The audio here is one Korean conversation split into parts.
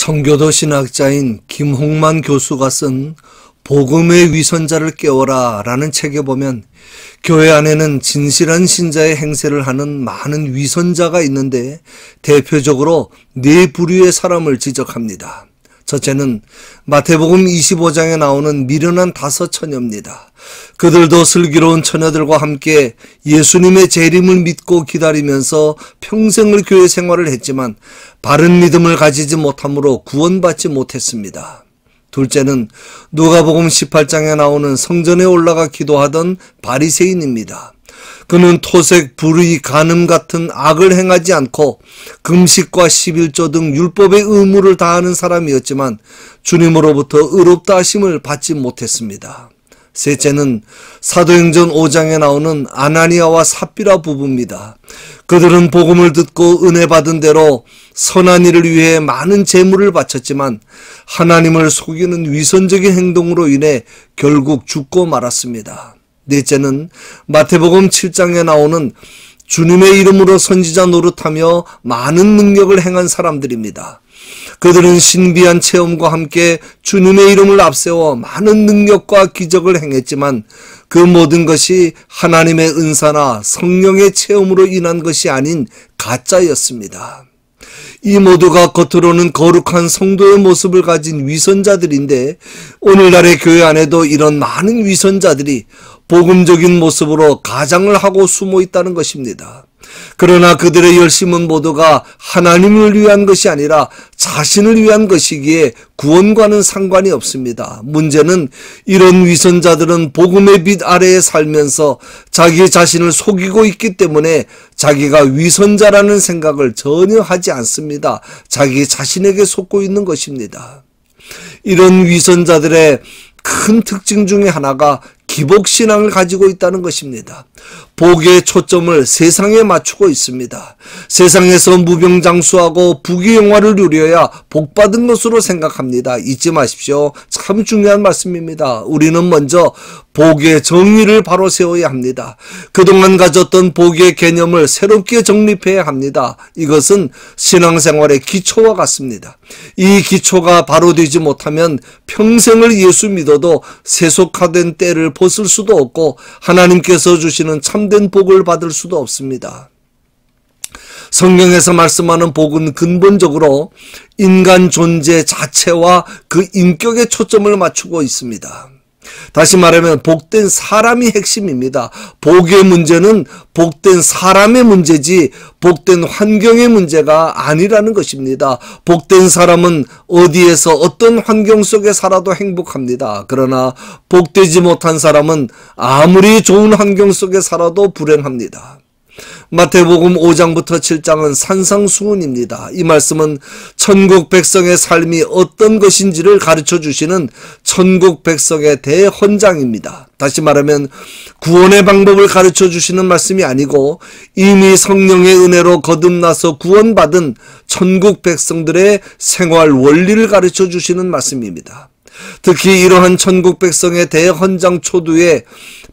청교도 신학자인 김홍만 교수가 쓴 복음의 위선자를 깨워라 라는 책에 보면 교회 안에는 진실한 신자의 행세를 하는 많은 위선자가 있는데 대표적으로 네 부류의 사람을 지적합니다. 첫째는 마태복음 25장에 나오는 미련한 5 처녀입니다. 그들도 슬기로운 처녀들과 함께 예수님의 재림을 믿고 기다리면서 평생을 교회 생활을 했지만 바른 믿음을 가지지 못함으로 구원받지 못했습니다. 둘째는 누가복음 18장에 나오는 성전에 올라가 기도하던 바리새인입니다. 그는 토색, 불의, 간음 같은 악을 행하지 않고 금식과 11조 등 율법의 의무를 다하는 사람이었지만 주님으로부터 의롭다 하심을 받지 못했습니다. 셋째는 사도행전 5장에 나오는 아나니아와 삽비라 부부입니다. 그들은 복음을 듣고 은혜 받은 대로 선한 일을 위해 많은 재물을 바쳤지만 하나님을 속이는 위선적인 행동으로 인해 결국 죽고 말았습니다. 넷째는 마태복음 7장에 나오는 주님의 이름으로 선지자 노릇하며 많은 능력을 행한 사람들입니다. 그들은 신비한 체험과 함께 주님의 이름을 앞세워 많은 능력과 기적을 행했지만 그 모든 것이 하나님의 은사나 성령의 체험으로 인한 것이 아닌 가짜였습니다. 이 모두가 겉으로는 거룩한 성도의 모습을 가진 위선자들인데 오늘날의 교회 안에도 이런 많은 위선자들이 복음적인 모습으로 가장을 하고 숨어 있다는 것입니다. 그러나 그들의 열심은 모두가 하나님을 위한 것이 아니라 자신을 위한 것이기에 구원과는 상관이 없습니다. 문제는 이런 위선자들은 복음의 빛 아래에 살면서 자기 자신을 속이고 있기 때문에 자기가 위선자라는 생각을 전혀 하지 않습니다. 자기 자신에게 속고 있는 것입니다. 이런 위선자들의 큰 특징 중에 하나가 기복신앙을 가지고 있다는 것입니다. 복의 초점을 세상에 맞추고 있습니다. 세상에서 무병장수하고 부귀영화를 누려야 복받은 것으로 생각합니다. 잊지 마십시오. 참 중요한 말씀입니다. 우리는 먼저 복의 정의를 바로 세워야 합니다. 그동안 가졌던 복의 개념을 새롭게 정립해야 합니다. 이것은 신앙생활의 기초와 같습니다. 이 기초가 바로 되지 못하면 평생을 예수 믿어도 세속화된 때를 벗을 수도 없고 하나님께서 주시는 참된 복을 받을 수도 없습니다. 성경에서 말씀하는 복은 근본적으로 인간 존재 자체와 그 인격에 초점을 맞추고 있습니다. 다시 말하면 복된 사람이 핵심입니다. 복의 문제는 복된 사람의 문제지 복된 환경의 문제가 아니라는 것입니다. 복된 사람은 어디에서 어떤 환경 속에 살아도 행복합니다. 그러나 복되지 못한 사람은 아무리 좋은 환경 속에 살아도 불행합니다. 마태복음 5장부터 7장은 산상수훈입니다. 이 말씀은 천국 백성의 삶이 어떤 것인지를 가르쳐 주시는 천국 백성의 대헌장입니다. 다시 말하면 구원의 방법을 가르쳐 주시는 말씀이 아니고 이미 성령의 은혜로 거듭나서 구원받은 천국 백성들의 생활 원리를 가르쳐 주시는 말씀입니다. 특히 이러한 천국 백성의 대헌장 초두에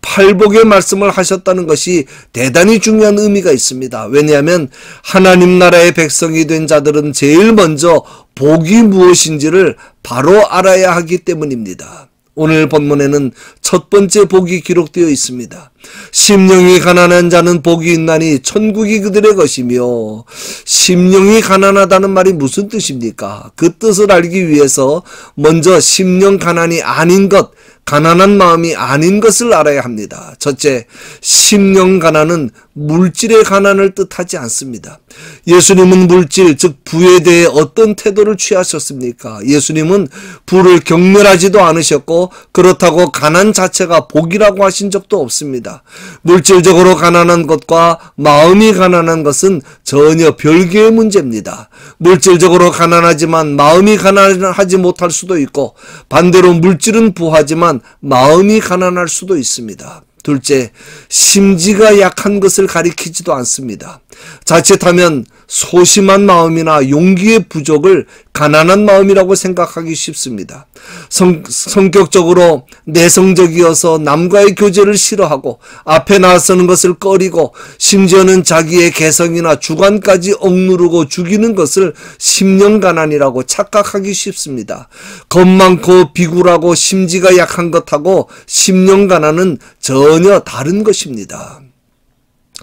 팔복의 말씀을 하셨다는 것이 대단히 중요한 의미가 있습니다. 왜냐하면 하나님 나라의 백성이 된 자들은 제일 먼저 복이 무엇인지를 바로 알아야 하기 때문입니다. 오늘 본문에는 첫 번째 복이 기록되어 있습니다. 심령이 가난한 자는 복이 있나니 천국이 그들의 것이며, 심령이 가난하다는 말이 무슨 뜻입니까? 그 뜻을 알기 위해서 먼저 심령 가난이 아닌 것, 가난한 마음이 아닌 것을 알아야 합니다. 첫째, 심령 가난은 물질의 가난을 뜻하지 않습니다. 예수님은 물질, 즉 부에 대해 어떤 태도를 취하셨습니까? 예수님은 부를 경멸하지도 않으셨고 그렇다고 가난 자체가 복이라고 하신 적도 없습니다. 물질적으로 가난한 것과 마음이 가난한 것은 전혀 별개의 문제입니다. 물질적으로 가난하지만 마음이 가난하지 못할 수도 있고 반대로 물질은 부하지만 마음이 가난할 수도 있습니다. 둘째, 심지가 약한 것을 가리키지도 않습니다. 자칫하면 소심한 마음이나 용기의 부족을 가난한 마음이라고 생각하기 쉽습니다. 성격적으로 내성적이어서 남과의 교제를 싫어하고 앞에 나서는 것을 꺼리고 심지어는 자기의 개성이나 주관까지 억누르고 죽이는 것을 심령가난이라고 착각하기 쉽습니다. 겁 많고 비굴하고 심지가 약한 것하고 심령가난은 전혀 다른 것입니다.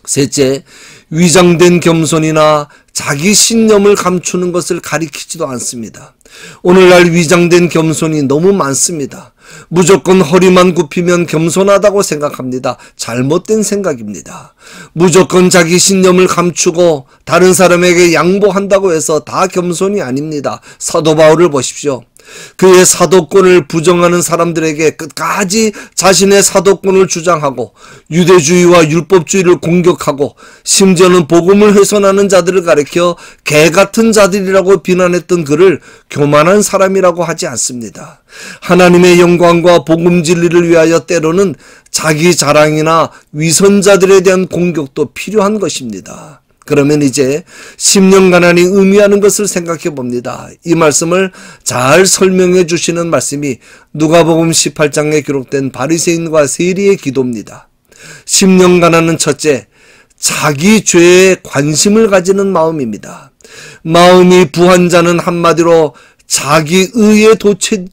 셋째, 위장된 겸손이나 자기 신념을 감추는 것을 가리키지도 않습니다. 오늘날 위장된 겸손이 너무 많습니다. 무조건 허리만 굽히면 겸손하다고 생각합니다. 잘못된 생각입니다. 무조건 자기 신념을 감추고 다른 사람에게 양보한다고 해서 다 겸손이 아닙니다. 사도 바울을 보십시오. 그의 사도권을 부정하는 사람들에게 끝까지 자신의 사도권을 주장하고 유대주의와 율법주의를 공격하고 심지어는 복음을 훼손하는 자들을 가리켜 개같은 자들이라고 비난했던 그를 교만한 사람이라고 하지 않습니다. 하나님의 영광과 복음 진리를 위하여 때로는 자기 자랑이나 위선자들에 대한 공격도 필요한 것입니다. 그러면 이제 심령가난이 의미하는 것을 생각해 봅니다. 이 말씀을 잘 설명해 주시는 말씀이 누가복음 18장에 기록된 바리새인과 세리의 기도입니다. 심령가난은 첫째, 자기 죄에 관심을 가지는 마음입니다. 마음이 부한 자는 한마디로 자기 의에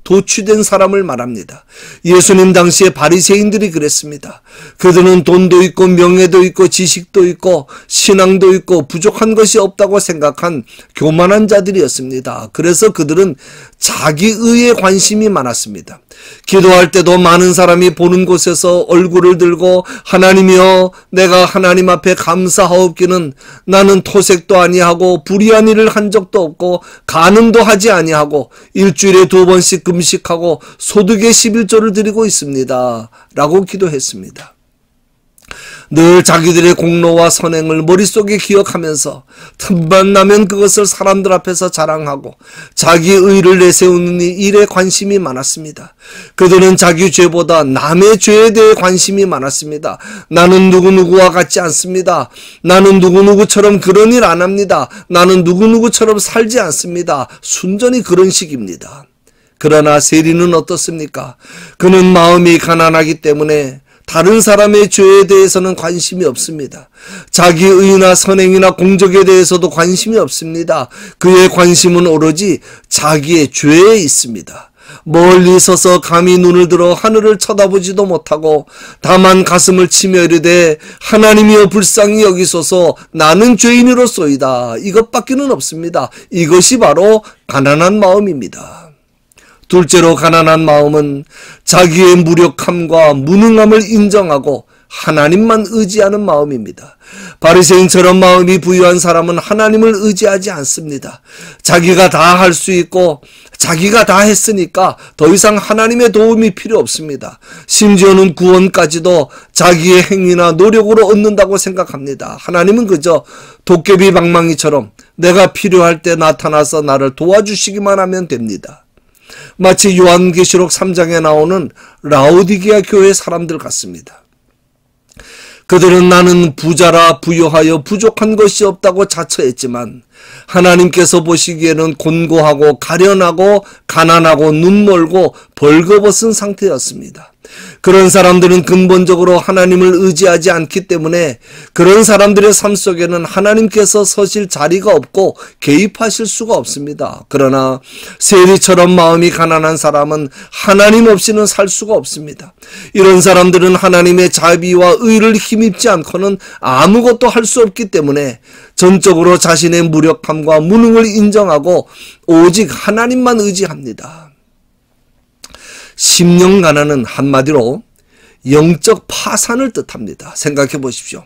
도취된 사람을 말합니다. 예수님 당시에 바리새인들이 그랬습니다. 그들은 돈도 있고 명예도 있고 지식도 있고 신앙도 있고 부족한 것이 없다고 생각한 교만한 자들이었습니다. 그래서 그들은 자기 의에 관심이 많았습니다. 기도할 때도 많은 사람이 보는 곳에서 얼굴을 들고 하나님이여 내가 하나님 앞에 감사하옵기는 나는 토색도 아니하고 불의한 일을 한 적도 없고 간음도 하지 아니하고 일주일에 2번씩 금식하고 소득의 11조를 드리고 있습니다. 라고 기도했습니다. 늘 자기들의 공로와 선행을 머릿속에 기억하면서 틈만 나면 그것을 사람들 앞에서 자랑하고 자기 의를 내세우는 일에 관심이 많았습니다. 그들은 자기 죄보다 남의 죄에 대해 관심이 많았습니다. 나는 누구누구와 같지 않습니다. 나는 누구누구처럼 그런 일 안 합니다. 나는 누구누구처럼 살지 않습니다. 순전히 그런 식입니다. 그러나 세리는 어떻습니까? 그는 마음이 가난하기 때문에 다른 사람의 죄에 대해서는 관심이 없습니다. 자기 의나 선행이나 공적에 대해서도 관심이 없습니다. 그의 관심은 오로지 자기의 죄에 있습니다. 멀리 서서 감히 눈을 들어 하늘을 쳐다보지도 못하고 다만 가슴을 치며 이르되 하나님이여 불쌍히 여기소서 나는 죄인으로소이다. 이것밖에는 없습니다. 이것이 바로 가난한 마음입니다. 둘째로 가난한 마음은 자기의 무력함과 무능함을 인정하고 하나님만 의지하는 마음입니다. 바리새인처럼 마음이 부유한 사람은 하나님을 의지하지 않습니다. 자기가 다 할 수 있고 자기가 다 했으니까 더 이상 하나님의 도움이 필요 없습니다. 심지어는 구원까지도 자기의 행위나 노력으로 얻는다고 생각합니다. 하나님은 그저 도깨비 방망이처럼 내가 필요할 때 나타나서 나를 도와주시기만 하면 됩니다. 마치 요한계시록 3장에 나오는 라오디게아 교회 사람들 같습니다. 그들은 나는 부자라 부유하여 부족한 것이 없다고 자처했지만 하나님께서 보시기에는 곤고하고 가련하고 가난하고 눈멀고 벌거벗은 상태였습니다. 그런 사람들은 근본적으로 하나님을 의지하지 않기 때문에 그런 사람들의 삶 속에는 하나님께서 서실 자리가 없고 개입하실 수가 없습니다. 그러나 세리처럼 마음이 가난한 사람은 하나님 없이는 살 수가 없습니다. 이런 사람들은 하나님의 자비와 의를 힘입지 않고는 아무것도 할 수 없기 때문에 전적으로 자신의 무력함과 무능을 인정하고 오직 하나님만 의지합니다. 심령 가난은 한마디로 영적 파산을 뜻합니다. 생각해 보십시오.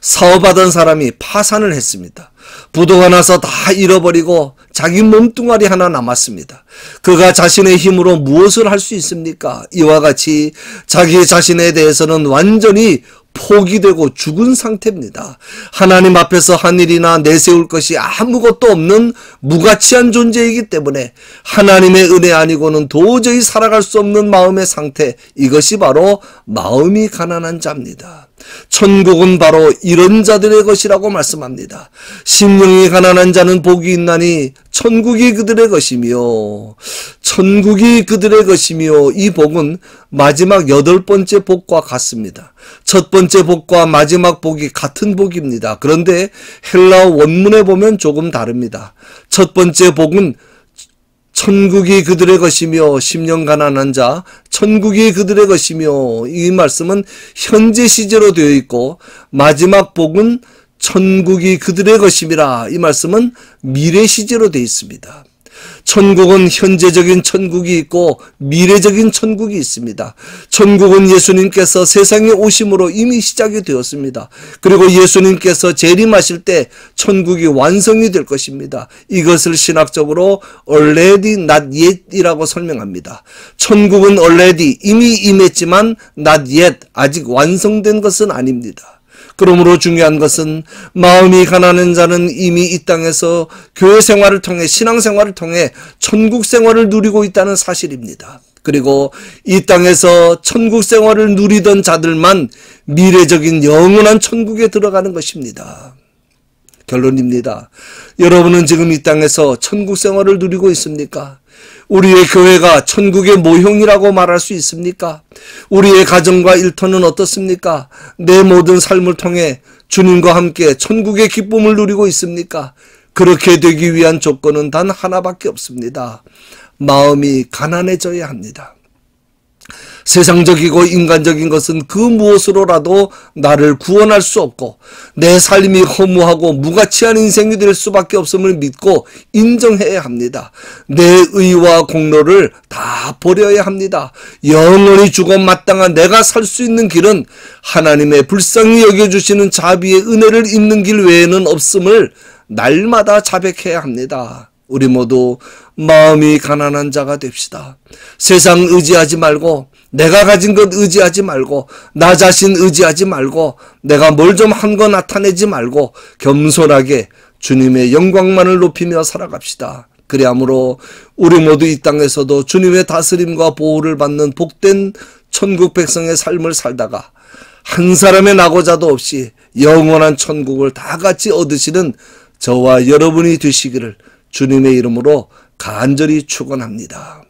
사업하던 사람이 파산을 했습니다. 부도가 나서 다 잃어버리고 자기 몸뚱아리 하나 남았습니다. 그가 자신의 힘으로 무엇을 할 수 있습니까? 이와 같이 자기 자신에 대해서는 완전히 포기되고 죽은 상태입니다. 하나님 앞에서 한 일이나 내세울 것이 아무것도 없는 무가치한 존재이기 때문에 하나님의 은혜 아니고는 도저히 살아갈 수 없는 마음의 상태, 이것이 바로 마음이 가난한 자입니다. 천국은 바로 이런 자들의 것이라고 말씀합니다. 심령이 가난한 자는 복이 있나니 천국이 그들의 것이며, 천국이 그들의 것이며, 이 복은 마지막 8번째 복과 같습니다. 첫 번째 복과 마지막 복이 같은 복입니다. 그런데 헬라어 원문에 보면 조금 다릅니다. 첫 번째 복은 천국이 그들의 것이며, 심령 가난한 자, 천국이 그들의 것이며, 이 말씀은 현재 시제로 되어 있고, 마지막 복은 천국이 그들의 것임이라, 이 말씀은 미래 시제로 되어 있습니다. 천국은 현재적인 천국이 있고 미래적인 천국이 있습니다. 천국은 예수님께서 세상에 오심으로 이미 시작이 되었습니다. 그리고 예수님께서 재림하실 때 천국이 완성이 될 것입니다. 이것을 신학적으로 already not yet이라고 설명합니다. 천국은 already 이미 임했지만 not yet 아직 완성된 것은 아닙니다. 그러므로 중요한 것은 마음이 가난한 자는 이미 이 땅에서 교회 생활을 통해 신앙생활을 통해 천국 생활을 누리고 있다는 사실입니다. 그리고 이 땅에서 천국 생활을 누리던 자들만 미래적인 영원한 천국에 들어가는 것입니다. 결론입니다. 여러분은 지금 이 땅에서 천국 생활을 누리고 있습니까? 우리의 교회가 천국의 모형이라고 말할 수 있습니까? 우리의 가정과 일터는 어떻습니까? 내 모든 삶을 통해 주님과 함께 천국의 기쁨을 누리고 있습니까? 그렇게 되기 위한 조건은 단 하나밖에 없습니다. 마음이 가난해져야 합니다. 세상적이고 인간적인 것은 그 무엇으로라도 나를 구원할 수 없고 내 삶이 허무하고 무가치한 인생이 될 수밖에 없음을 믿고 인정해야 합니다. 내 의와 공로를 다 버려야 합니다. 영원히 죽어 마땅한 내가 살 수 있는 길은 하나님의 불쌍히 여겨주시는 자비의 은혜를 입는 길 외에는 없음을 날마다 자백해야 합니다. 우리 모두 마음이 가난한 자가 됩시다. 세상 의지하지 말고 내가 가진 것 의지하지 말고 나 자신 의지하지 말고 내가 뭘 좀 한 거 나타내지 말고 겸손하게 주님의 영광만을 높이며 살아갑시다. 그리하므로 우리 모두 이 땅에서도 주님의 다스림과 보호를 받는 복된 천국 백성의 삶을 살다가 한 사람의 낙오자도 없이 영원한 천국을 다 같이 얻으시는 저와 여러분이 되시기를 주님의 이름으로 간절히 축원합니다.